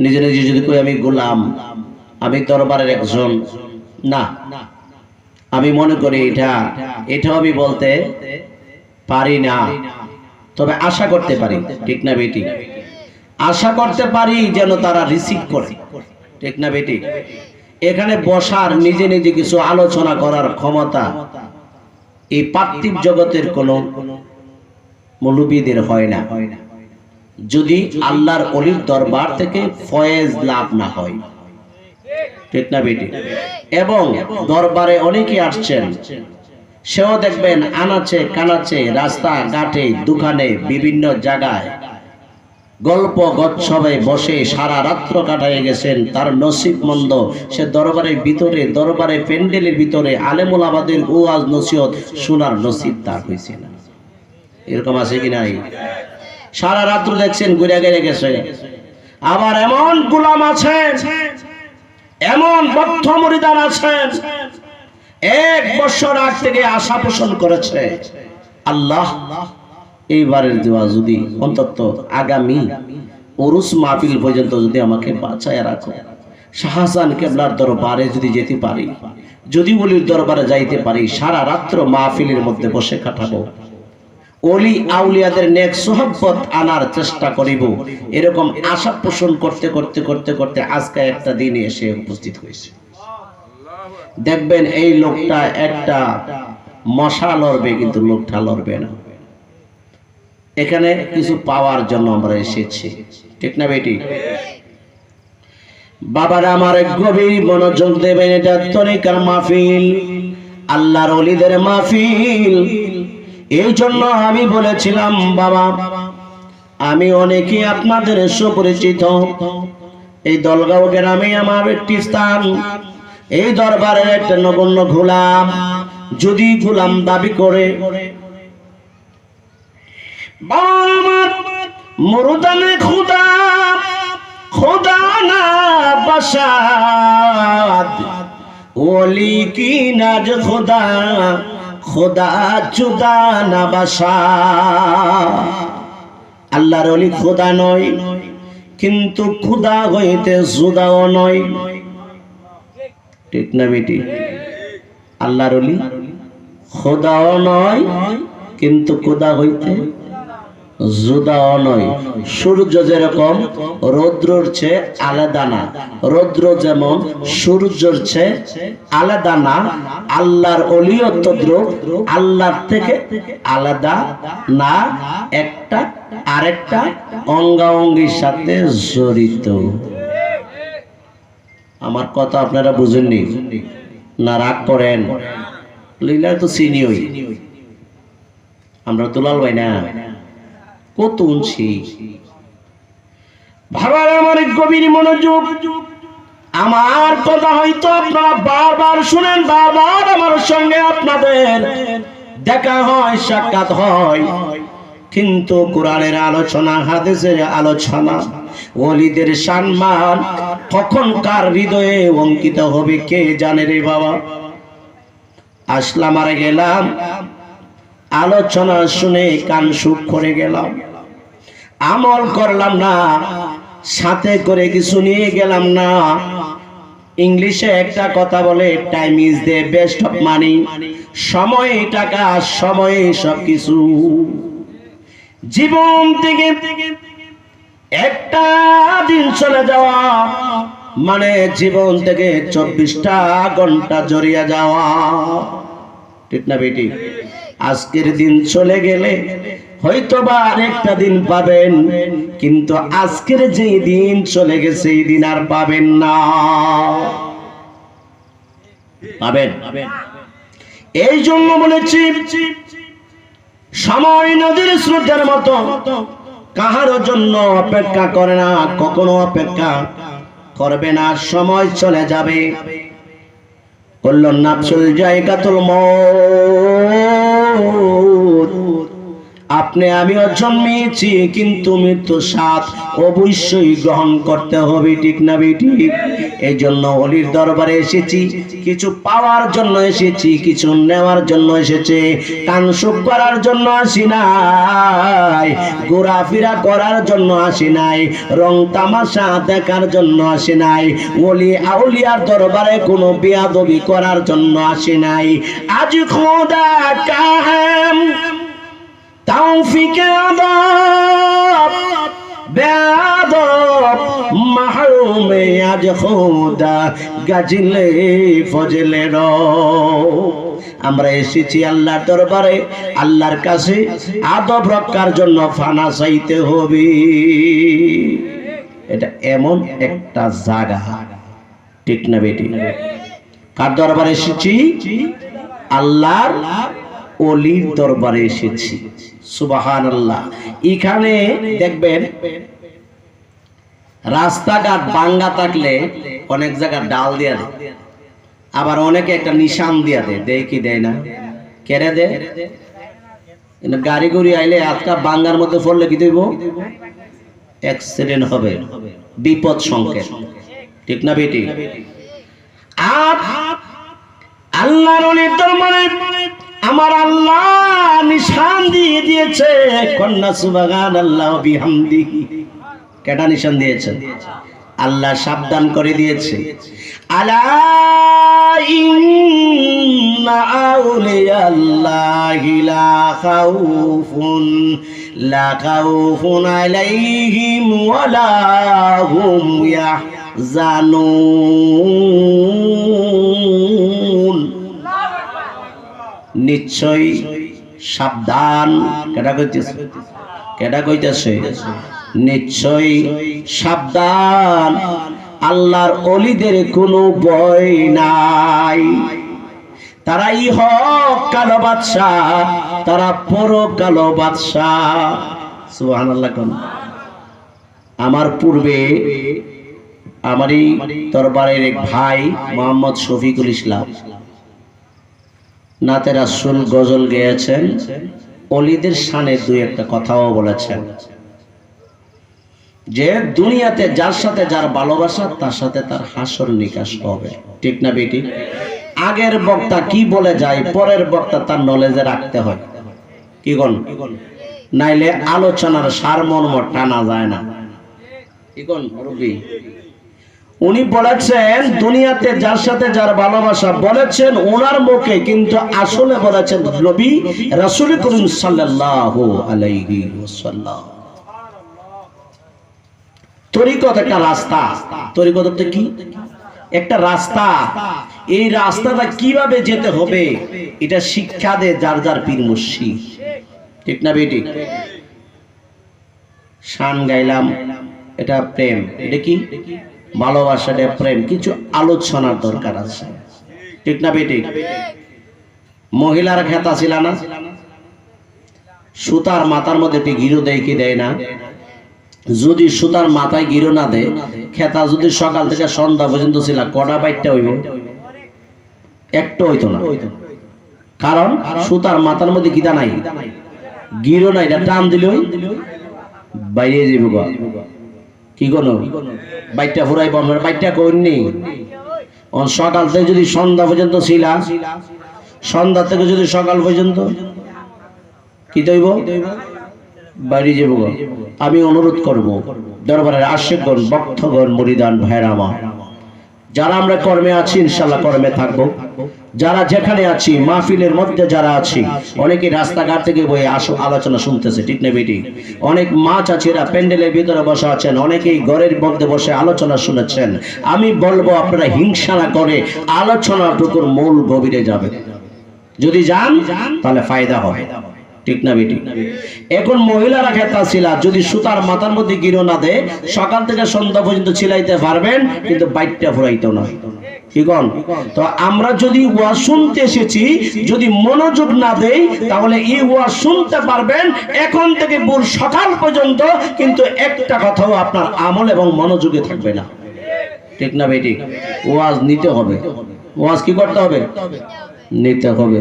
নিজে নিজে যদি কই আমি গোলাম, আমি দরবারের একজন, না, আমি মনে করি এটাও আমি বলতে পারি না, তবে আশা করতে পারি, ঠিক না বেটি? আশা করতে পারি যেন তারা রিসিভ করে, ঠিক না বেটি? এখানে বসার, নিজে নিজে কিছু আলোচনা করার ক্ষমতা এই পার্থিব জগতের কোন মৌলবীদের হয় না, যদি আল্লাহর ওলির দরবার থেকে ফয়েজ লাভ না হয়, ঠিক না বেটি? এবং দরবারে অনেকে আসছেন, সেও দেখবেন আনাচে কানাচে, রাস্তা ঘাটে, দোকানে, বিভিন্ন জায়গায় গল্প গচ্ছবে বসে সারা রাত্র কাটায় গেছেন, তার নসিব মন্দ, সে দরবারের ভিতরে, দরবারে প্যান্ডেলের ভিতরে আলেমুল আমাদের ওয়াজ নসিহত শোনার নসিব তার হয়েছে না। এরকম আছে কি নাই? সারা রাত্র দেখছেন ঘুরে গেড়ে গেছে। আবার এমন গোলাম আছেন, এমন বদ্ধ মুরিদান আছেন, 1 বছর আগ থেকে আশা পোষণ করেছে, আল্লাহ এইবারের দোয়া যদি অন্তত আগামী উরুস মাহফিল পর্যন্ত যদি আমাকে বাঁচায় রাখো, শাহজাহান কেবলার দরবারে যদি যেতে পারি, যদি ওলির দরবারে যাইতে পারি, সারা রাত্র মাহফিলের মধ্যে বসে কাটাবো, ওলি আউলিয়াদের নেক সুহবত আনার চেষ্টা করিব। এরকম আশা পোষণ করতে করতে করতে করতে আজকে একটা দিন এসে উপস্থিত হয়েছে। দেখবেন এই লোকটা একটা মশা লড়বে, কিন্তু লোকটা লড়বে না। এখানে কিছু পাওয়ার জন্য আমরা এসেছি, ঠিক না বেটি? বাবারা আমার গভীর মনোযোগ দেবেন, এটা তরিকার মাহফিল, আল্লাহর ওলিদের মাহফিল। এই জন্য আমি বলেছিলাম বাবা, আমি অনেকেই আপনাদের সুপরিচিত। এই দলগাঁও গ্রামে আমার একটি স্থান, এই দরবারের একটা নগণ্য গোলাম, যদি গোলাম দাবি করে, মুরদানে খুদা খুদা না বাসাদ, ওলি কি নাজ খুদা খুদা জুদা না বাসা। আল্লাহর ওলি খুদা নয়, কিন্তু খুদা হইতে জুদাও নয়, ঠিক না বেটি? আল্লাহর ওলি খুদাও নয়, কিন্তু খুদা হইতে জুদাও নয়। সূর্য যেরকম রৌদ্রর চেয়ে আলাদা না, রৌদ্র যেমন সূর্যের চেয়ে আলাদা না, আল্লাহর ওলিয়ত আল্লাহর থেকে আলাদা না, একটা আরেকটা অঙ্গাঙ্গির সাথে জড়িত। আমার কথা আপনারা বুঝেননি না? রাগ করেন? লীলা তো চিনিই, আমরা দুলাল ভাই না, কত উনছি। ভাবার আমার গভীর মনোযোগ, আমার কথা হয়তো আপনারা বারবার শুনেন, বারবার আমার সঙ্গে আপনাদের দেখা হয়, সাক্ষাৎ হয়, কিন্তু কোরআনের আলোচনা, হাদিসের আলোচনা, ওলিদের সম্মান কখন কার হৃদয়ে অঙ্কিত হবে কে জানে রে বাবা। আসলাম আর গেলাম, আলোচনা শুনে কান সুখ করে গেলাম, আমল করলাম না, সাথে করে কিছু নিয়ে গেলাম না। ইংলিশে একটা কথা বলে, time is the best of money. সময় টাকা, সময়ে সবকিছু। জীবন থেকে একটা দিন চলে যাওয়া মানে জীবন থেকে 24টা ঘন্টা জড়িয়ে যাওয়া, ঠিক না বেটি? আজকের দিন চলে গেলে হয়তোবা আরেকটা দিন পাবেন, কিন্তু আজকের যে দিন চলে গেছে এই দিন আর পাবেন না। পাবেন? এই জন্য বলেছি, সময় নদীর স্রোতের মতো কাহারও জন্য অপেক্ষা করে না, কখনো অপেক্ষা করবে না। সময় চলে যাবে। কুল্লুন নাফসুল যায়কাতুল মউত, আপনি আমিও জন্মেছি, কিন্তু মৃত্যু স্বাদ অবশ্যই গ্রহণ করতে হবে, ঠিক না বেঠিক? এই জন্য অলির দরবারে এসেছি, কিছু পাওয়ার জন্য এসেছি, কিছু নেওয়ার জন্য এসেছে। কানসুক করার জন্য আসি নাই, ঘোরাফেরা করার জন্য আসি নাই, রং তামাশা দেখার জন্য আসি নাই, ওলি আউলিয়ার দরবারে কোনো বেয়াদবি করার জন্য আসি নাই। আজ খোদা কাহেম তৌফিকে আদব বেয়াদব মাহরুমে আজ খোদা গাজিলে ফজলে রো। আমরা এসেছি আল্লাহর দরবারে, আল্লাহর কাছে আদব রক্ষার জন্য ফানা চাইতে হবে। এটা এমন একটা জায়গা, ঠিক না বেটি? কার দরবারে এসেছি? আল্লাহর ওলির দরবারে এসেছি। সুবহানাল্লাহ। এখানে দেখবেন রাস্তাঘাট ভাঙ্গা থাকলে অনেক জায়গা ডাল দিয়া দেয়, আবার অনেকে একটা নিশান দিয়া দেয়। দেয় কি দেয় না? কেড়ে দেয়। গাড়ি গুড়ি আইলে আজকা বাঙ্গার মধ্যে পড়লে কি দেব? অ্যাক্সিডেন্ট হবে, বিপদ সংকেত, ঠিক না বেটি? আর আল্লাহর ওলির দরবারে আমার আল্লাহ নিশান দিয়ে দিয়েছে। কন্যা সুবহানাল্লাহ বিহামদিহি। কেটা নিশান দিয়েছেন? আল্লাহ সাবধান করে দিয়েছে। আলা ইন্না আউলিয়াল্লাহি লা খাউফুন আলাইহিম ওয়ালা হুম ইয়াহজানুন। নিশ্চয় সাবধান। কেটা কইতেছে? নিশ্চয় সাবধান, আল্লাহর ওলিদের কোনো ভয় নাই। তারা ইহক কালো বাদশাহ, তারা পরকালো বাদশাহ। সুবহানাল্লাহ। আমার পূর্বে আমারই দরবারের এক ভাই মোহাম্মদ শফিকুল ইসলাম নাতে রাসূল গজল গেয়েছেন, ওলিদের শানে দুই একটা কথাও বলেছেন যে দুনিয়াতে যার সাথে যার ভালোবাসা তার সাথে তার হাসর নিকাশ হবে, ঠিক না বেটি? আগের বক্তা কি বলে যায় পরের বক্তা তার নলেজে রাখতে হয়, কি গণ? নাইলে আলোচনার সারমর্ম টানা যায় না, কি গণ? মুরব্বি উনি বলেছেন দুনিয়াতে যার সাথে যার ভালোবাসা, বলেছেন ওনার মুখে, কিন্তু আসলে বলেছেন নবী রাসূল করিম সাল্লাল্লাহু আলাইহি ওয়াসাল্লাম। তরিকত একটা রাস্তা। তরিকত কি? একটা রাস্তা। এই রাস্তাটা কিভাবে যেতে হবে এটা শিক্ষা দেয় যার যার পীর মুর্শিদ, ঠিক না বেটি? শান গাইলাম, এটা প্রেম, এটা কি? ভালোবাসাটা প্রেম। কিছু আলোচনার দরকার আছে, ঠিক না বেটি? মহিলার খেতা ছিল না, সুতার মাথার মধ্যে গিরো দেয় কি দেয় না? যদি সুতার মাথায় গিরো না দেয়, খেতা যদি সকাল থেকে সন্ধ্যা পর্যন্ত ছিল, কটা বাইটটা হইব? একটা হইতো না। কারণ সুতার মাথার মধ্যে গিতা নাই, গিরো নাই, এটা টান দিলেই বাইরে যাইব। কি কোনো বাইটটা ফুরাই বন্ধ, বাইটটা করিনি। সকাল থেকে যদি সন্ধ্যা পর্যন্ত ছিল, সন্ধ্যা থেকে যদি সকাল পর্যন্ত কি দইব? বাইরে যাব। আমি অনুরোধ করব দরবারের আশিকগণ, ভক্তগণ, মুরিদান ভাইরা আমার, যারা আমরা কর্মে আছি ইনশাআল্লাহ কর্মে থাকবো। যারা যেখানে আছি মাহফিলের মধ্যে যারা আছি, অনেকে রাস্তাঘাট থেকে বই আলোচনা শুনতেছে, ঠিক না বেটি? অনেক মা চাচিরা প্যান্ডেলের ভিতরে বসে আছেন, অনেকেই ঘরের মধ্যে বসে আলোচনা শুনেছেন। আমি বলবো আপনারা হিংসা না করে আলোচনাটুকুর মূল গভীরে যাবে। যদি যান তাহলে ফায়দা হয়, ঠিক না বেটি? এখন মহিলারা খেতা ছিল, যদি সুতার মাথার মধ্যে গিরো না দেয়, সকাল থেকে সন্ধ্যা পর্যন্ত ছিলাইতে পারবেন, কিন্তু বাইটটা ফুরাইতো না, কি গণ? তো আমরা যদি ওয়াজ শুনতে এসেছি, যদি মনোযোগ না দেই, তাহলে এই ওয়াজ শুনতে পারবেন এখন থেকে ভোর সকাল পর্যন্ত, কিন্তু একটা কথাও আপনার আমল এবং মনোযোগে থাকবে না, ঠিক না বেটি? ওয়াজ নিতে হবে। ওয়াজ কি করতে হবে? নিতে হবে।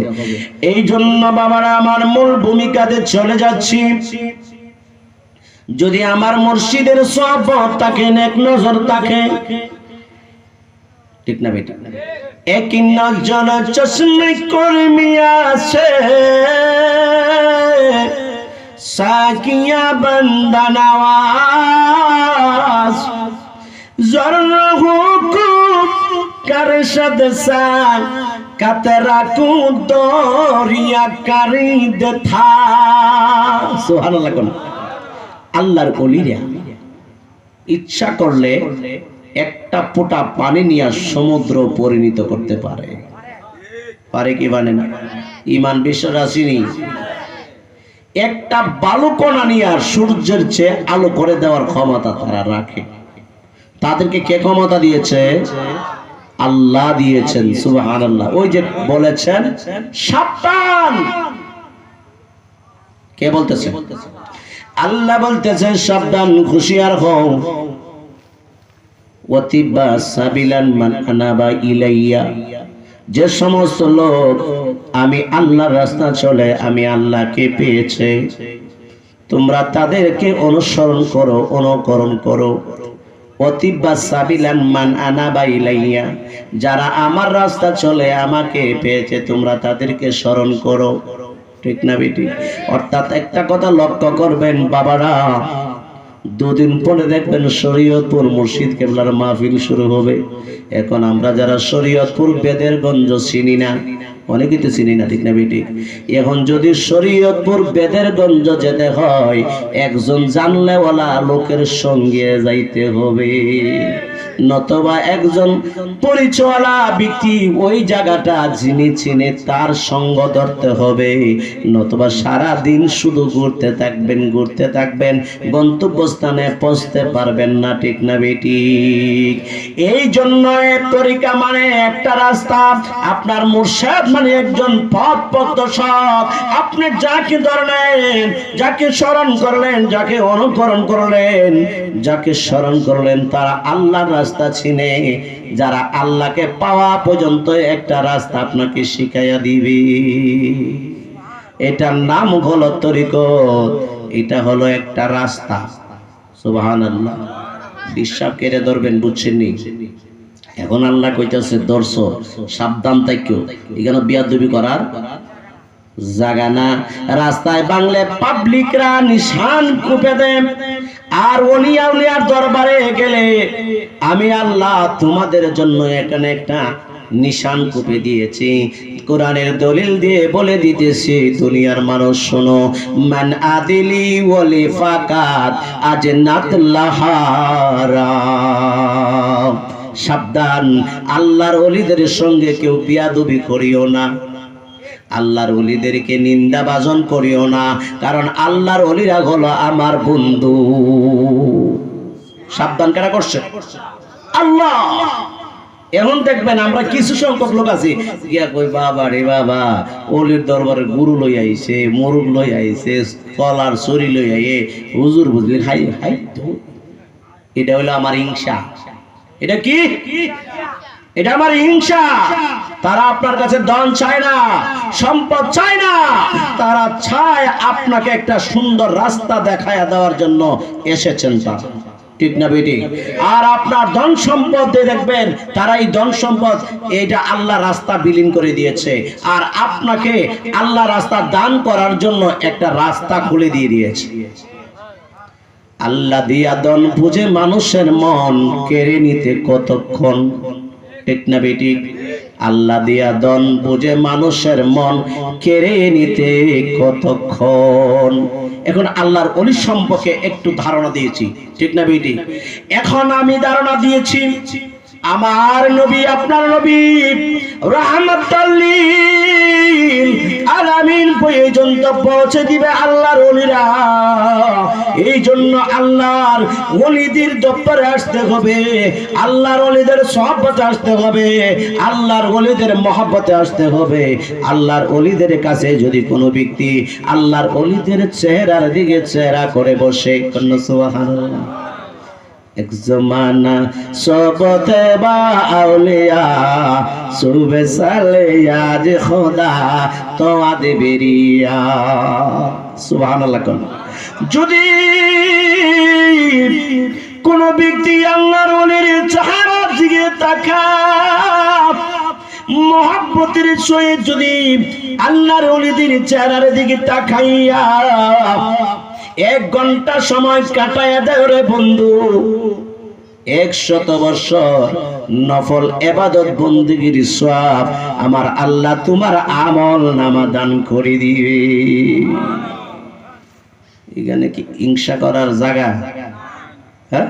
এই জন্য বাবারা আমার মূল ভূমিকাতে চলে যাচ্ছি। যদি আমার মুর্শিদের সোহবত থাকে, নেক নজর থাকে, ঠিক না বেটা? এক নজর চশমে কর্মী আছে, সাকিয়া বান্দা নওয়াজ, জরর হুকুম করশদ সা কাতরা কু দরিয়া করিদ থা। সুবহানাল্লাহ। কোন আল্লাহর ওলিরা ইচ্ছা করলে একটা ফোঁটা পানি নিয়ে সমুদ্র পরিণত করতে পারে। পারে কি মানে না? ঈমান বিশ্বাস নেই, একটা বালুকণা নিয়ে সূর্যের চেয়ে আলো করে দেওয়ার ক্ষমতা তারা রাখে। তাদেরকে কে ক্ষমতা দিয়েছে? আল্লাহ দিয়েছেন। সুবহানাল্লাহ। ওই যে বলেছেন সাবধান, কে বলতেছে? আল্লাহ বলতেছেন সাবধান, হুঁশিয়ার হও। ওয়াতিবা সাবিলান মান আনাবা ইলাইয়া, যে সমস্ত লোক আমি আল্লাহর রাস্তা চলে আমি আল্লাহকে পেয়েছে, তোমরা তাদেরকে অনুসরণ করো, অনুকরণ করো। ওয়াতিবা সাবিলান মান আনাবা ইলাইয়া, যারা আমার রাস্তা চলে আমাকে পেয়েছে তোমরা তাদেরকে স্মরণ করো। ঠিক না বেটি? অর্থাৎ একটা কথা লক্ষ্য করবেন বাবারা, দুদিন পরে দেখবেন শরীয়তপুর মুর্শিদ কেবলার মাহফিল শুরু হবে। এখন আমরা যারা শরীয়তপুর বেদেরগঞ্জ চিনি না, অনেকেই তো চিনি না, ঠিক না বেটি? এখন যদি শরীয়তপুর বেদেরগঞ্জ যেতে হয় একজন জানলেওয়ালা লোকের সঙ্গে যাইতে হবে, নতবা একজন পরিচয়ওয়ালা ব্যক্তি ওই জায়গাটা যিনি চিনে তার সঙ্গ ধরতে হবে, নতবা সারা দিন শুধু ঘুরতে থাকবেন, গন্তব্যস্থানে পৌঁছতে পারবেন না। ঠিক না বেটি? এই জন্য তরিকা মানে একটা রাস্তা, আপনার মুর্শিদ মানে একজন পথ প্রদর্শক। আপনি যাকে ধরলেন, যাকে স্মরণ করলেন, যাকে অনুকরণ করলেন, যাকে স্মরণ করলেন তারা আল্লাহর রাস্তা চিনে। যারা আল্লাহকে পাওয়া পর্যন্ত একটা রাস্তা আপনাকে শিখাইয়া দিবে। এটার নাম হলো তরিকত, এটা হলো একটা রাস্তা। সুবহানাল্লাহ। বিশ্বাস করে ধরবেন, বুঝছেন নি? এখন আল্লাহ কইতাছে ধরছো, সাবধান থাইকো, এখানে বিয়াদবি করার জায়গা না। রাস্তায় বাংলে পাবলিকরা নিশান কুপে দেন, আর ওলিয়া উলিয়ার দরবারে গেলে আমি আল্লাহ তোমাদের জন্য এখানে একটা নিশান কুপে দিয়েছি। কোরআনের দলিল দিয়ে বলে দিতেছি, দুনিয়ার মানুষ শোনো, মান আদিলি ওয়ালি ফাকাত আজনাত লাহারা। সাবধান, আল্লাহর ওলিদের সঙ্গে কেউ বিয়াদবি করিও না, আল্লাহর ওলিদেরকে নিন্দা বাজন করিও না, কারণ আল্লাহর ওলিরা হলো আমার বন্ধু। সাবধান কারা করছে? আল্লাহ। এখন দেখবেন আমরা কিছু সংখ্যক লোক আছি গিয়া কই বাবা রে বাবা, ওলির দরবারে গুরু লই আইছে, মরুক লই আইছে, কলার চুরি লই আইয়ে হুজুর বুঝলি খাই খাই। এটা হলো আমার হিংসা। এটা কি? এটা আমার হিংসা। তারা আপনার কাছে ধন চায় না, সম্পদ চায় না, তারা চায় আপনাকে একটা সুন্দর রাস্তা দেখায়া দেওয়ার জন্য এসেছেন তারা। ঠিক না বেটি? আর আপনার ধন সম্পদ দেখবেন তারা এই ধন সম্পদ এটা আল্লাহ রাস্তা বিলীন করে দিয়েছে, আর আপনাকে আল্লাহ রাস্তা দান করার জন্য একটা রাস্তা খুলে দিয়ে দিয়েছে। আল্লাহ দিয়া ধন বুঝে মানুষের মন কেড়ে নিতে কতক্ষণ। ঠিক না বেটি? আল্লাহ দিয়া ধন বুঝে মানুষের মন কেড়ে নিতে কতক্ষণ। এখন আল্লাহর ওলি সম্পর্কে একটু ধারণা দিয়েছি, ঠিক না বেটি? এখন আমি ধারণা দিয়েছি আমার নবী, আপনার নবী রাহমাতুল লিল আলামিন পর্যন্ত পৌঁছে দিবে আল্লাহর ওলিরা। এই জন্য আল্লাহর ওলিদের দপ্তরে আসতে হবে, আল্লাহর ওলিদের সোহবতে আসতে হবে, আল্লাহর ওলিদের মহব্বতে আসতে হবে। আল্লাহর ওলিদের কাছে যদি কোনো ব্যক্তি আল্লাহর ওলিদের চেহারার দিকে চেহারা করে বসে, সুবহানাল্লাহ, এক জমানা সবতে বা আউলিয়া সুবে সালে আজ খোদা তো আদে বেরিয়া সুবহানাল্লাহ। যদি কোন ব্যক্তি আল্লাহর ওলির চেহারার দিকে তাকায়, মোহাব্বতের সহিত যদি আল্লাহর ওলিদের চেহারার দিকে তাকাইয়া 1 ঘন্টা সময় কাটায়া দেয় রে বন্ধু, 100 বছর নফল ইবাদত বন্দেগীর সওয়াব আমার আল্লাহ তোমার আমল নামা দান করে দিবে। এখানে কি হিংসা করার জায়গা? হ্যাঁ,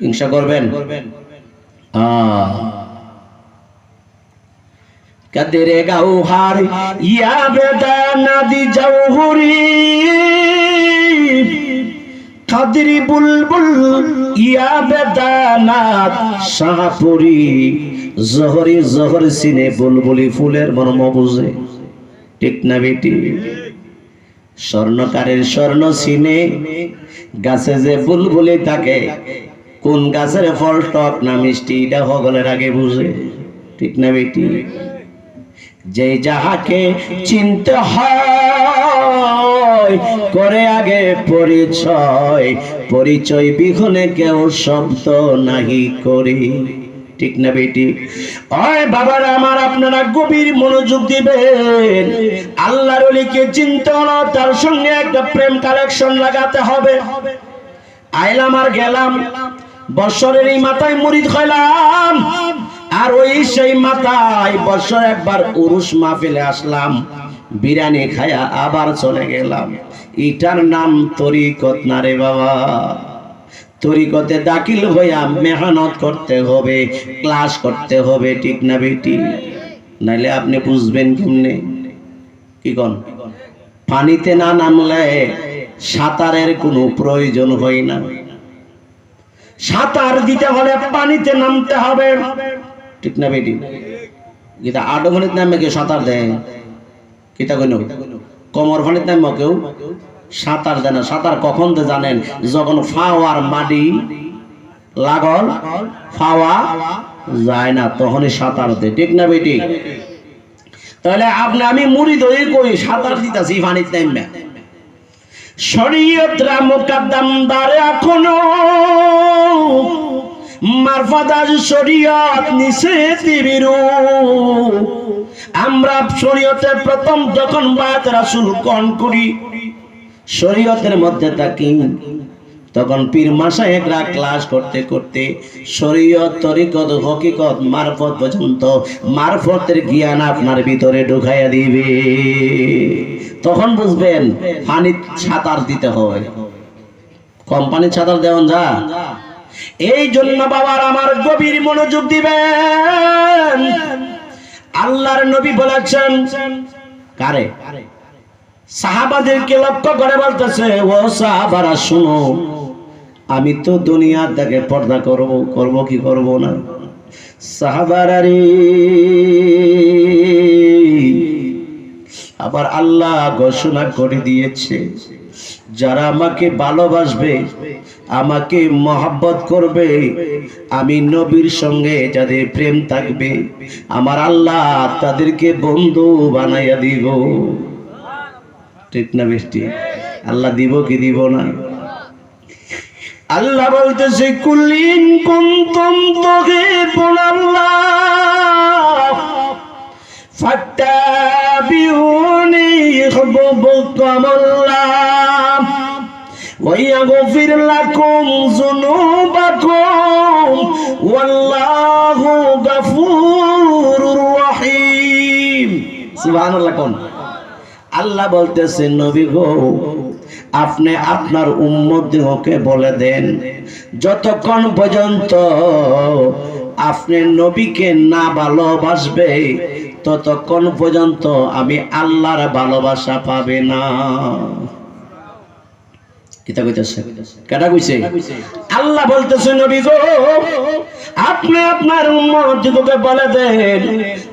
হিংসা করবেন? কাদেরে গাউহার ইয়া বেদানা দি জৌহরি, কাদেরি বুলবুল ইয়া বেদানাত শাহপুরি, জহরি জহর সিনে বুলবুলি ফুলের মর্ম বুঝে, ঠিক না বেটি? স্বর্ণকারের স্বর্ণ সিনে, গাছে যে বুলবুলি থাকে কোন গাছের ফল টক না মিষ্টি এটা হগলের আগে বুঝে, ঠিক না বেটি? যে যাহাকে চিনতে হয় করে আগে পরিচয়, পরিচয় বিহনে কেউ শব্দ নাহি করি, ঠিক না বেটি? ওই বাবারা আমার, আপনারা গভীর মনোযোগ দিবেন। আল্লাহর ওলিকে চিনতে হলো তার সঙ্গে একটা প্রেম কালেকশন লাগাতে হবে। আইলাম আর গেলাম, বছরের এই মাথায় মুরিদ হইলাম, আর ওই সেই মাথায় বছর একবার উরুস মাহফিলে আসলাম, বিরিয়ানি খায়া আবার চলে গেলাম। এটার নাম তরিকত না রে বাবা। তরিকতে দাখিল হইয়া মেহনত করতে হবে, ক্লাস করতে হবে, ঠিক না বেটি? নাইলে আপনি বুঝবেন কেমনে? কি কোন? পানিতে না নামলে সাঁতারের কোনো প্রয়োজন হয় না। সাঁতার দিতে হলে পানিতে নামতে হবে, ঠিক না বেটি? গীতা আডমনিত নামে কেউ সাঁতার দেয়? কিতা কইন? কমর ফানিত নামে কেউ সাঁতার দেয় না। সাঁতার কখন দে জানেন? যখন ফাওয়ার মাটি লাগল, ফাওয়া যায় না, তখনই সাঁতার দেয়, ঠিক না বেটি? তাহলে আপনি আমি মুরিদ হয়ে কই সাঁতার দিতাছি পানিত নামে। শরীয়তরা মুকদ্দম দারে এখনো মারফাদাজ শরীয়ত নিচে দিবিরু। আমরা শরীয়তে প্রথম যখন বায়াত রাসূল কোন করি, শরীয়তের মধ্যে থাকি, তখন পীর মাশায়েখরা ক্লাস করতে করতে শরীয়ত, তরিকত, হকিকত, মারফত পর্যন্ত মারফতের জ্ঞান আপনার ভিতরে ঢুকাইয়া দিবে। তখন বুঝবেন পানি সাঁতার দিতে হয়। কোম্পানির সাঁতার দেওয়ান যা। এই জন্য বাবার আমার গভীর মনোযোগ দিবেন। আল্লাহর নবী বলেছেন, কারে? সাহাবাদেরকে লক্ষ্য করে বলতেছে, ও সাহাবারা শুনো, আমি তো দুনিয়া থেকে পর্দা করব কি করব না। সাহাবারা রে, আবার আল্লাহ ঘোষণা করে দিয়েছে, যারা আমাকে ভালোবাসবে, আমাকে মহব্বত করবে, আমি নবীর সঙ্গে যাদের প্রেম থাকবে, আমার আল্লাহ তাদেরকে বন্ধু বানাইয়া দিব, ঠিক না বেষ্টি? আল্লাহ দিব কি দিব না? আল্লাহ বলতেছে, কুলিন কুনতুম তুহিব্বুনাল্লাহ ফাত্তাবিউনি ইউহিব্বুকুমুল্লাহ ওয়া ইয়াগফির লাকুম যুনুবাকুম ওয়াল্লাহু গফুরুর রহিম। সুবহানাল্লাহ। কোন আল্লাহ বলতেছেন, নবী গো, আপনি আপনার উম্মতকে বলে দেন, যতক্ষণ পর্যন্ত আপনি নবীকে না ভালোবাসবে ততক্ষণ পর্যন্ত আমি আল্লাহর ভালোবাসা পাবে না। কিতা কইতাছে? কেডা কইছে? আল্লাহ বলতেছে, নবী গো, আপনি আপনার উম্মতকে বলে দেন,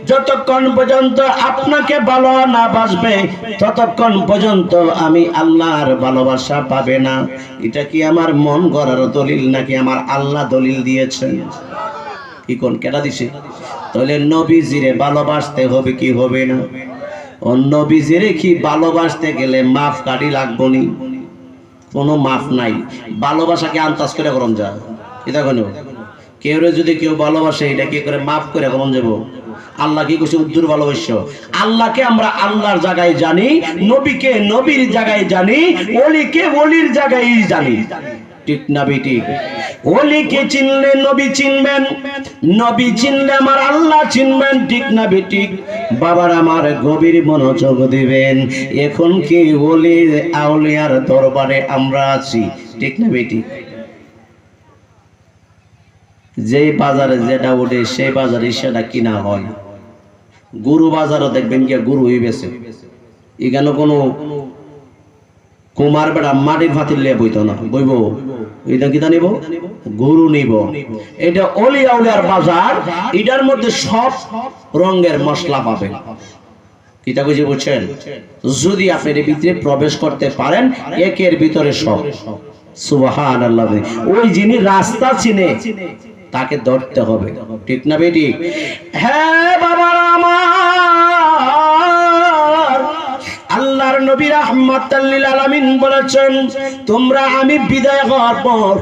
যতক্ষণ পর্যন্ত আপনাকে ভালো না বাসবে ততক্ষণ পর্যন্ত আমি আল্লাহর ভালোবাসা পাবে না। এটা কি আমার মন গড়ার দলিল নাকি আমার আল্লাহ দলিল দিয়েছেন? কি কোন কেটা দিছে? তাহলে নবীজিরে ভালোবাসতে হবে কি হবে না? ও নবীজিরে কি ভালোবাসতে গেলে মাফ কাটি লাগবো নি? কোনো মাফ নাই। ভালোবাসাকে আন্তাজ করে করন যা, এটা কেন কেউ যদি কেউ ভালোবাসে এটা কি করে মাফ করে করন যাব? আল্লাহ কি কইছে উদ্দুর ভালোবাসো? আল্লাহকে আমরা আল্লাহর জায়গায় জানি, নবীকে নবীর জায়গায় জানি, ওলিকে ওলির জায়গায় জানি। ঠিক না বেটি? ওলিকে চিনলে নবী চিনবেন, নবী চিনলে আমার আল্লাহ চিনবেন। ঠিক না বেটি? বাবার আমার গভীর মনোযোগ দিবেন। এখন কি ওলি আউলিয়ার দরবারে আমরা আছি? ঠিক না বেটি? যে বাজারে যেটা ওঠে সেই বাজারে সেটা কিনা হয়। গরু বাজারও দেখবেন গিয়া গরু হয়ে গেছে, এখানে কোনো কুমার বেড়া মাটির ফাতিল লিয়ে বইতো না, বইব এটা কিতা নিব? গরু নিব। এটা অলি আউলিয়ার বাজার, এটার মধ্যে সব রঙের মশলা পাবেন। কিতা কইছি বুঝছেন? যদি আপনি এর ভিতরে প্রবেশ করতে পারেন, একের ভিতরে সব। সুবহানাল্লাহ। ওই যিনি রাস্তা চিনে তাকে ধরতে হবে। ঠিক না বেটি? হ্যাঁ বাবার আমার, আল্লাহর নবী রাহমাতাল লিল আলামিন বলেছেন, তোমরা আমি বিদায় হওয়ার পর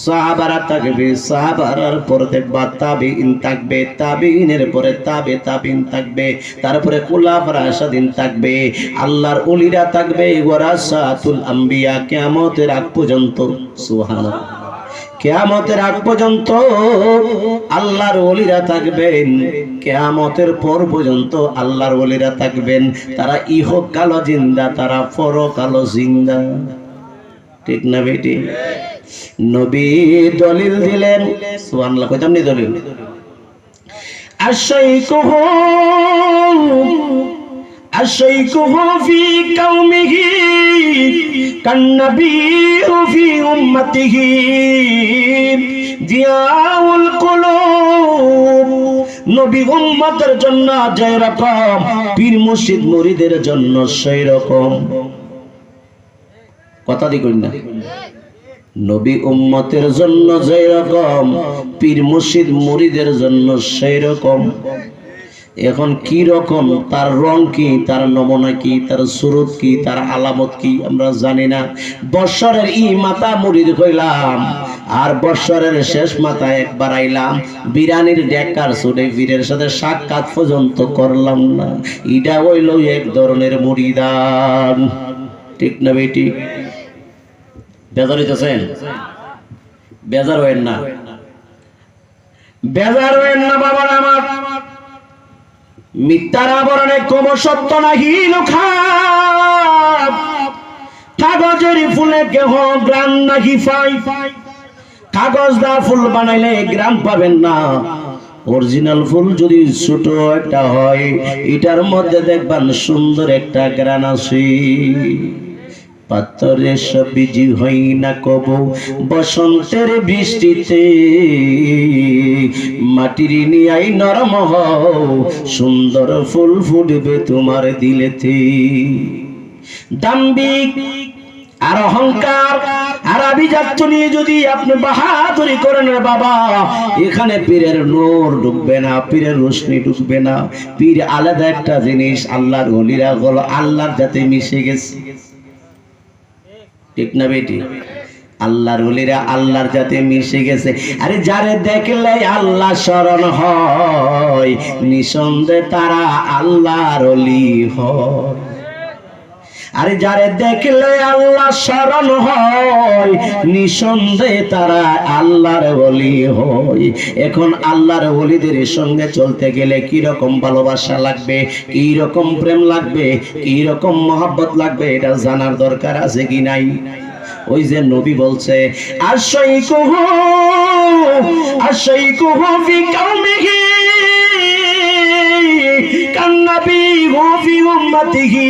সাহাবারা থাকবে, সাহাবারার পর দেখবা তাবিঈন থাকবে, তাবিঈনের পরে তাবিঈন থাকবে, তারপরে খুলাফায়ে রাশিদিন থাকবে, আল্লাহর ওলিরা থাকবে, ওয়ারাসাতুল আম্বিয়া। কিয়ামতের আগ পর্যন্ত, সুবহানাল্লাহ, কিয়ামতের আগ পর্যন্ত আল্লাহর ওলিরা থাকবেন। কিয়ামতের পর পর্যন্ত আল্লাহর ওলিরা থাকবেন। তারা ইহকাল জিন্দা, তারা পরকাল জিন্দা। ঠিক না বেটি? নবী দলিল দিলেন, সুবহানাল্লাহ কইতাম নি দলিল? আশাইকুহু আশাইকুহু ফি কওমিহি কান্নাবিয়্যু ফি উম্মতিহি জিয়াউল কুলুব। নবী উম্মতের জন্য যে রকম, পীর মুর্শিদ মুরিদের জন্য সেই রকম। কথা দি কই না? নবী উম্মতের জন্য যে রকম, পীর মুর্শিদ মুরিদের জন্য সেই রকম। এখন কি রকম, তার রং কি, তার নমুনা কি, তার সুরত কি, তার আলামত কি আমরা জানি না। বৎসরের ই মাথা মুরিদ কইলাম, আর বৎসরের শেষ মাথা একবার আইলাম, বিরানির ডেকার সুরে পীরের সাথে সাক্ষাৎ পর্যন্ত করলাম না। এটা হইল এক ধরনের মুরিদান। ঠিক না বেটি? বেজার হইতেছেন? বেজার হইেন না, বেজার হইেন না বাবার আমার। মিথ্যার আবরণে কোন সত্য নাহি লুকাব, কাগজের ফুলে কেহ গ্রাম নাহি পাই। কাগজ দা ফুল বানাইলে গ্রাম পাবেন না। অরিজিনাল ফুল যদি ছোট একটা হয়, এটার মধ্যে দেখবেন সুন্দর একটা গ্রান আছে। পাথরে সবিজি হই না কবু বসন্তের বৃষ্টিতে, মাটির নিয়াই নরম হও, সুন্দর ফুল ফুটবে তোমার দিলেতে। দাম্ভিক আর অহংকার আর আভিজাত্য নিয়ে যদি আপনি বাহাদুরি করেন রে বাবা, এখানে পীরের নূর ঢুকবে না, পীরের রোশনি ঢুকবে না। পীর আলাদা একটা জিনিস, আল্লাহর ওলিরা হলো আল্লাহর সাথে মিশে গেছে। ঠিক না বেটি? আল্লাহর ওলিরা আল্লাহর সাথে মিশে গেছে। আরে যারে দেখলে আল্লাহ শরণ হয়, নিঃসন্দেহে তারা আল্লাহর ওলি হয়। আরে যারে দেখলে আল্লাহ শরণ হয়, নিঃসন্দেহে তারা আল্লাহর ওলি হয়। এখন আল্লাহর ওলিদের সঙ্গে চলতে গেলে কি রকম ভালোবাসা লাগবে, কি রকম প্রেম লাগবে, কি রকম মহব্বত লাগবে, এটা জানার দরকার আছে কি নাই? ওই যে নবী বলছে, আশাইকুহু আশাইকুহু ফি কওমিহি কান্নাবিয়্যু ফি উম্মতিহি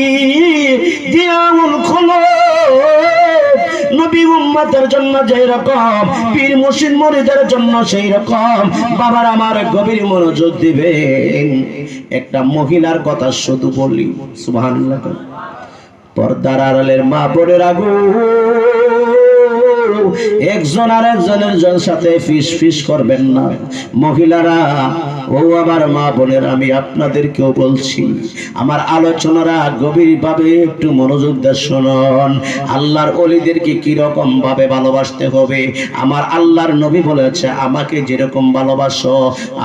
জিয়াউল কুলুব। নবী উম্মতের জন্য যেই রকম, পীর মুর্শিদ মুরিদের জন্য সেই রকম। বাবার আমার গভীর মনোযোগ দিবেন। একটা মহিলার কথা শুধু বলি, সুবহানাল্লাহ। পর্দার আড়ালের মা বোনেরা গো, একজন আর একজনের সাথে ফিস ফিস করবেন না। মহিলারা ও আমার মা বোনের, আমি আপনাদেরকেও বলছি, আমার আলোচনারা গভীরভাবে একটু মনোযোগ দিয়ে শুনুন। আল্লাহর ওলিদেরকে কি রকম ভাবে ভালোবাসতে হবে। আমার আল্লাহর নবী বলেছে, আমাকে যেরকম ভালোবাসো,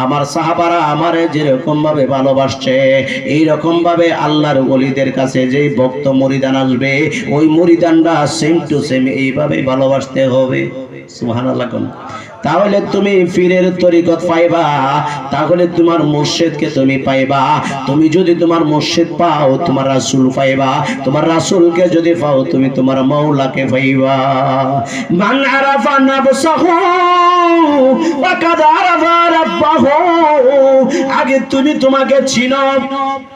আমার সাহাবারা আমারে যেরকম ভাবে ভালোবাসছে, এই রকম ভাবে আল্লাহর ওলিদের কাছে যেই ভক্ত মুরিদান আসবে, ওই মুরিদানরা সেম টু সেম এইভাবে ভালোবাসতে হবে। সুবহানাল্লাহ। তাহলে তুমি পীরের তরিকত পাইবা, তাহলে তোমার মুর্শিদকে তুমি পাইবা। তুমি যদি তোমার মুর্শিদ পাও, তোমার রাসূল পাইবা। তোমার রাসূলকে যদি পাও, তুমি তোমার মাওলাকে পাইবা। মান আরাফা নাফসাহু ফাকাদ আরাফা রাব্বাহু। আগে তুমি তোমাকে চিনো,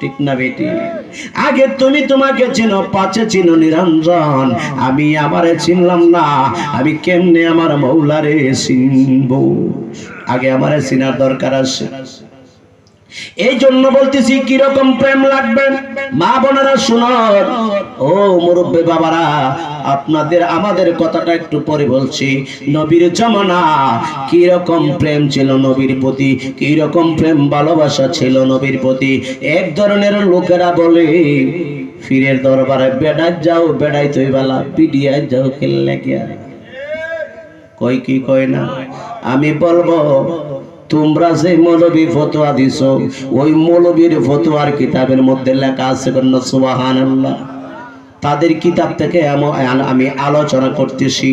ঠিক না বেটি? আগে তুমি তোমাকে চিনো, পাছে চিনো নিরঞ্জন। আমি আমারে চিনলাম না, আমি কেমনে আমার মাওলারে চিনবো? আগে আমারে চিনার দরকার আছে। এই জন্য বলতেছি, কি রকম প্রেম লাগবে মা বোনেরা শুনুন। ও মুরব্বী বাবারা, আপনাদের আমাদের কথাটা একটু পরে বলছি। নবীর জামানা কি রকম প্রেম ছিল নবীর প্রতি, কি রকম প্রেম ভালোবাসা ছিল নবীর প্রতি। এক ধরনের লোকেরা বলে, পীরের দরবারে বেড়াই যাও, বেড়াই তুই বালা, পিডিয়ায় যাও খেললে গিয়া। কয় কি কয় না? আমি বলবো, তোমরা যে মৌলবী ফতোয়া দিছো, ওই মৌলবীর ফতোয়ার কিতাবের মধ্যে লেখা আছে, সুবহানাল্লাহ। তাদের কিতাব থেকে আমি আলোচনা করতেছি।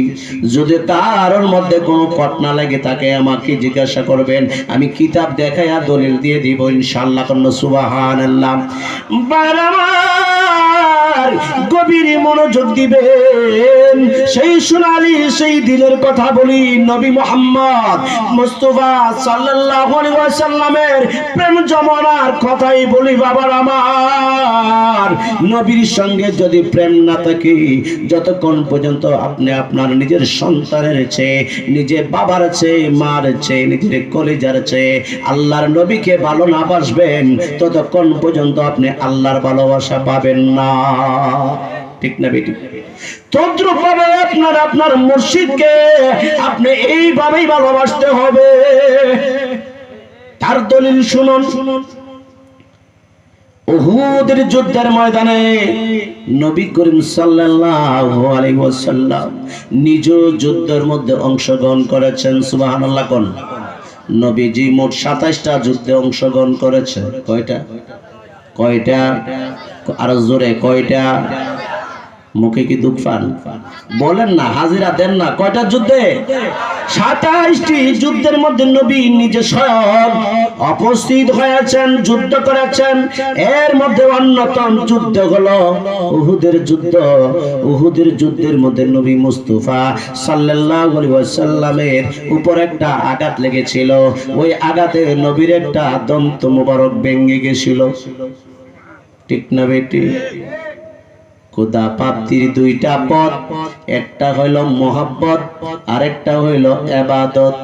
যদি কারোর মধ্যে কোনো ঘটনা লাগে তাকে আমাকে জিজ্ঞাসা করবেন, আমি কিতাব দেখাইয়া দলিল দিয়ে দিব ইনশাআল্লাহ। সুবহানাল্লাহ। গভীর মনোযোগ দিবেন। সেই সোনালী সেই দিনের কথা বলি, নবী মুহাম্মদ মুস্তাফা সাল্লাল্লাহু আলাইহি ওয়াসাল্লামের প্রেম জমানার কথাই বলি। বাবার আমার, নবীর সঙ্গে যদি প্রেম না থাকে, যতক্ষণ পর্যন্ত আপনি আপনার নিজের সন্তানের চেয়ে, নিজের বাবার চেয়ে, মার চেয়ে, নিজের কলিজার চেয়ে আল্লাহর নবীকে ভালো না বাসবেন, ততক্ষণ পর্যন্ত আপনি আল্লাহর ভালোবাসা পাবেন না, ঠিক না বেটি? তদ্রুপ ভাবে আপনার মুর্শিদকে আপনি এইভাবেই ভালোবাসতে হবে। তার দলিল শুনুন। উহুদের যুদ্ধের ময়দানে নবী করিম সাল্লাল্লাহু আলাইহি ওয়াসাল্লাম নিজ যুদ্ধের মধ্যে অংশগ্রহণ করেছেন। সুবহানাল্লাহ। কোন নবীজি মোট 27টা যুদ্ধে অংশগ্রহণ করেছেন। কয়টা? কয়টা? আর জোরে কয়টা? মুখে কি দুঃখ পান? বলেন না, হাজিরা দেন না। কয়টা যুদ্ধে? 27টি যুদ্ধের মধ্যে নবী নিজে স্বয়ং উপস্থিত হয়েছেন, যুদ্ধ করেছেন। এর মধ্যে অন্যতম যুদ্ধ হলো উহুদের যুদ্ধ। উহুদের যুদ্ধের মধ্যে নবী মুস্তাফা সাল্লাল্লাহু আলাইহি ওয়াসাল্লামের উপর একটা আঘাত লেগেছিল। ওই আঘাতে নবীর একটা দন্ত মোবারক ভেঙে গেছিল, ঠিক না বেটি? খোদা প্রাপ্তির দুইটা পথ, একটা হইল মোহাব্বত, আরেকটা হইল ইবাদত।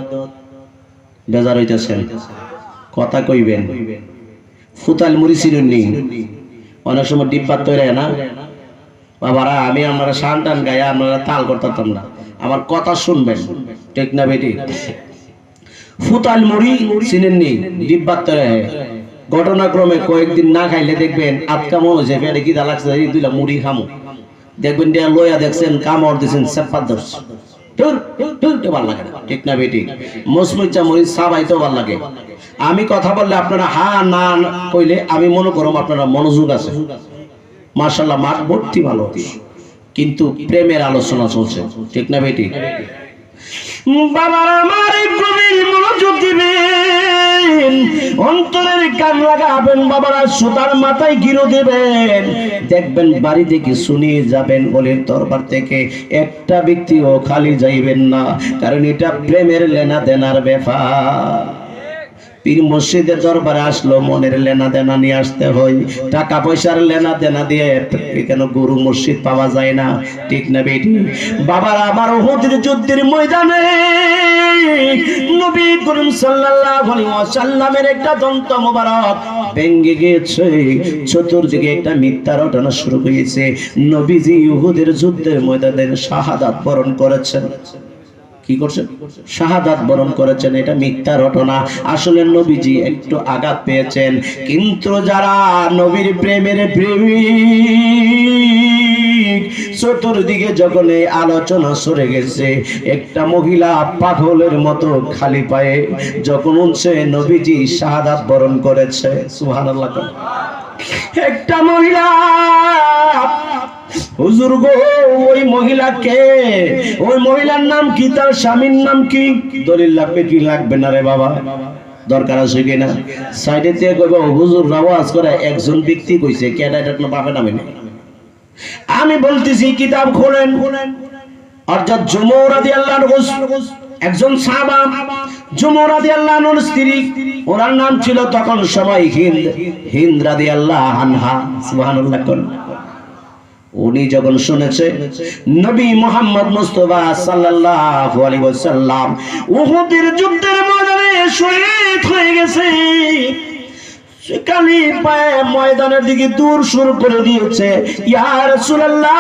বেজার হইতেছেন? কথা কইবেন। ফুতাল মুড়ি চিনুননি? অনেক সময় ডিব্বা তৈরি না বাবারা, আমি আমরা শান টান গায়ে আপনারা তাল করতাম না, আমার কথা শুনবেন, ঠিক না বেটি? ফুতাল মুড়ি চিনেননি? ডিব্বা তৈরি। ঘটনাক্রমে কয়েকদিন না খাইলে দেখবেন আটকা মনে হয়েছে, পেটে কি লাগছে, এই দুইটা মুড়ি খামো, দেখবেন দিয়া লইয়া দেখছেন কামড় দিচ্ছেন, সেপার ধরছে, ভাল লাগে না, ঠিক না বেটি? মসমুচা মরিচ সাবাইতেও ভাল লাগে। আমি কথা বললে আপনারা হা না কইলে আমি মনে করব আপনারা মনোযোগ আছে। মাশাআল্লাহ, মাঠ ভর্তি ভালো, কিন্তু প্রেমের আলোচনা চলছে, ঠিক না বেটি? বাবা আমার গভীর মনোযোগ দিবেন, অন্তরের কান লাগাবেন। বাবারা সুতার মাথায় গিরো দেবেন, দেখবেন বাড়ি থেকে শুনিয়ে যাবেন। ওলির দরবার থেকে একটা ব্যক্তিও খালি যাইবেন না, কারণ এটা প্রেমের লেনা দেনার ব্যাপার। পীর মসজিদের দরবারে আসলো, মনের লেনা দেনা নিয়ে আসতে হয়, টাকা পয়সার লেনা দেনা দিয়ে কেন গুরু মসজিদ পাওয়া যায় না, ঠিক না বেটি? বাবার আমার উহুদের যুদ্ধের ময়দানে নবী করিম সাল্লাল্লাহু আলাইহি ওয়াসাল্লামের একটা দন্ত মোবারক ভেঙে গিয়েছে, চতুর্দিকে একটা মিথ্যা রটনা শুরু হয়েছে। নবীজি উহুদের যুদ্ধের ময়দানে শাহাদাত বরণ করেছেন। কি করছেন? শাহাদাত বরণ করেছেন। এটা মিথ্যা রটনা। আসলে নবীজি একটু আঘাত পেয়েছেন, কিন্তু যারা নবীর প্রেমের প্রেমিক, চতুর্দিকে যখন এই আলোচনা সরে গেছে, একটা মহিলা পাগলের মতো খালি পায়ে যখন উঠছে নবীজি শাহাদাত বরণ করেছে। সুবহানাল্লাহ। একটা মহিলা, হুজুর গো, ওই মহিলাকে, ওই মহিলার নাম কি, তার স্বামীর নাম কি? দলিল লাগবে কি লাগবে না রে বাবা? দরকার আছে কিনা? সাইডে থেকে কইব হুজুর আওয়াজ করে একজন ব্যক্তি কইছে, কেডা এটা কোনো বাপের নামে নেই। আমি বলতেছি কিতাব খোলেন, অর্থাৎ জুমর রাদিয়াল্লাহু আনহু একজন সাহাবা, জুমর রাদিয়াল্লাহু আনহুর স্ত্রী, ওনার নাম ছিল তখন সময় হিন্দ রাদিয়াল্লাহু আনহা। সুবহানাল্লাহ। উনি যখন শুনেছে নবী মুহাম্মদ মুস্তাফা সাল্লাল্লাহু আলাইহি ওয়াসাল্লাম উহুদের যুদ্ধের ময়দানে শহীদ হয়ে গেছে, কালি পায়ে ময়দানের দিকে দূর শুরু করে দিয়েছে। ইয়া রাসূলুল্লাহ,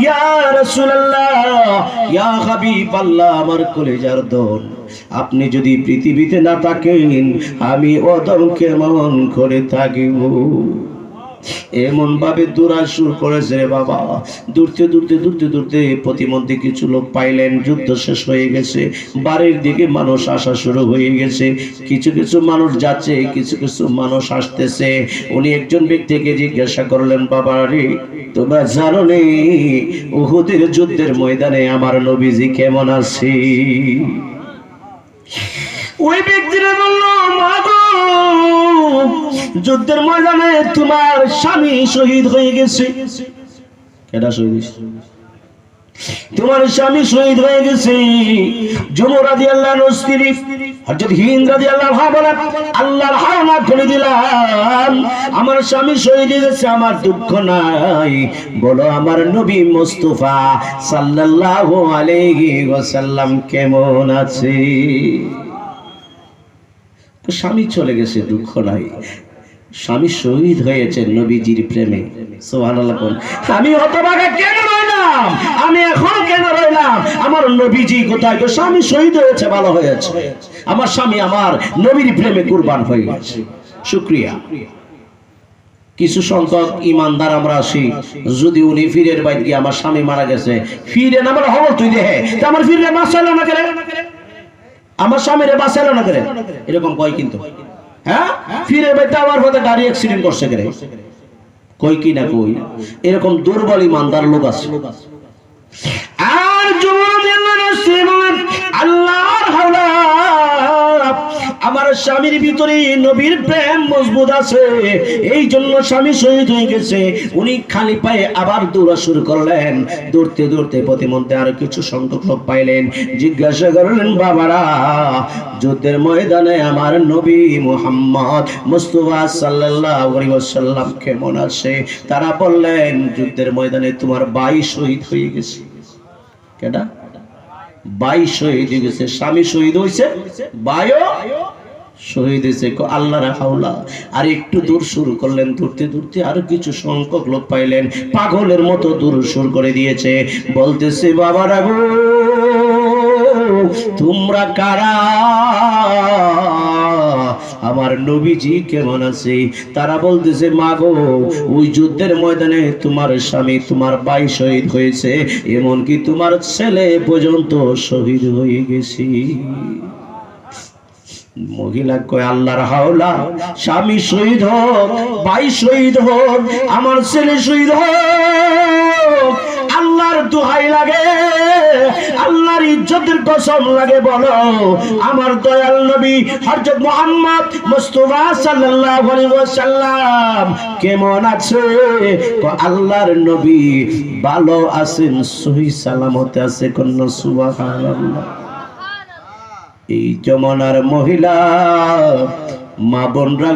ইয়া রাসূলুল্লাহ, ইয়া হাবিবাল্লাহ, আমার কলিজার দোন, আপনি যদি পৃথিবীতে না থাকেন আমি অদম কেমন করে থাকিব? এমন ভাবে দৌড়া শুরু করেছে রে বাবা। দূরতে দূরতে দূরতে দূরতে প্রতিমধ্যে কিছু লোক পাইলেন, যুদ্ধ শেষ হয়ে গেছে, বাড়ির দিকে মানুষ আসা শুরু হয়ে গেছে। কিছু কিছু মানুষ যাচ্ছে, কিছু কিছু মানুষ আসতেছে। উনি একজন ব্যক্তিকে জিজ্ঞাসা করলেন, বাবা রে, তোমরা জানো নি উহুদের যুদ্ধের ময়দানে আমার নবীজি কেমন আছে? ওই ব্যক্তিরা বলল, মা গো, যুদ্ধের ময়দানে তোমার স্বামী শহীদ হয়ে গেছে। কেডা শহীদ? তোমার স্বামী শহীদ হয়ে গেছে। জুমর রাদিয়াল্লাহু আনহুর স্ত্রী হযরত হিন্দ রাদিয়াল্লাহু আনহা বলেন, আল্লাহর হাওলা করে দিলাম, আমার স্বামী শহীদ হয়ে গেছে, আমার দুঃখ নাই। বলো আমার নবী মুস্তাফা সাল্লাল্লাহু আলাইহি ওয়াসাল্লাম কেমন আছে? স্বামী চলে গেছে, দুঃখ নাই, স্বামী শহীদ হয়েছে নবীজির প্রেমে। সুবহানাল্লাহ। আমি হতভাগা কেন রইলাম? আমি এখন কেন রইলাম? আমার নবীজি কোথায়? স্বামী শহীদ হয়েছে, ভালো হয়েছে, আমার স্বামী আমার নবীর প্রেমে কুরবান হয়ে গেছে। শুকরিয়া। কিছু সংখ্যক ইমানদার আমরা আছি, যদি উনি ফিরের বাইরে গিয়ে আমার স্বামী মারা গেছে, ফিরে না আমার হল তুই দেখে, আমার ফিরে বাঁচালো না করে, আমার স্বামীরে বাঁচালো না করে, এরকম কয় কিন্তু। হ্যাঁ, ফিরে বাইতে আমার পথে গাড়ি অ্যাক্সিডেন্ট করছে করে কই কি না কই, এরকম দুর্বল ইমানদার লোক আছে। আর আল্লাহর হাওলা, আমার স্বামীর ভিতরে নবীর প্রেম মজবুত আছে, এই জন্য স্বামী শহীদ হয়ে গেছে। উনি খালি পায়ে আবার দৌড়া শুরু করলেন। দৌড়তে দৌড়তে প্রতিমধ্যে আরো কিছু সংখ্যক লোক পাইলেন, জিজ্ঞাসা করলেন, বাবারা, যুদ্ধের ময়দানে আমার নবী মুহাম্মদ মুস্তাফা সাল্লাল্লাহু আলাইহি ওয়াসাল্লাম কেমন আছে? তারা বললেন, যুদ্ধের ময়দানে তোমার ভাই শহীদ হয়ে গেছে। কেডা? ভাই শহীদ হয়ে গেছে, স্বামী শহীদ হয়েছে, ভাইও শহীদ হয়েছে। আল্লাহর হাওলা। আর একটু দূর শুরু করলেন, দূরতে দূরতে আরো কিছু সংখ্যক লোক পাইলেন, পাগলের মতো দূর শুরু করে দিয়েছে, বলতেছে, বাবারা গো, তোমরা কারা? আমার নবীজি কেমন আছে? তারা বলতেছে, মা গো, ওই যুদ্ধের ময়দানে তোমার স্বামী, তোমার ভাই শহীদ হয়েছে, এমনকি তোমার ছেলে পর্যন্ত শহীদ হয়ে গেছে। মহিলা কয়, আল্লাহর হাওলা, স্বামী শহীদ হোক, ভাই শহীদ হোক, আমার ছেলে শহীদ হোক, আল্লাহর দোহাই লাগে, আল্লাহর ইজ্জতের কসম লাগে, বলো আমার দয়াল নবী হযরত মুহাম্মদ মুস্তাফা সাল্লাল্লাহু আলাইহি ওয়াসাল্লাম কেমন আছে? আল্লাহর নবী ভালো আছেন, সহি সালামতে আছে। কোন সুবহানাল্লাহ। এই জমানার মহিলা মা বোনরা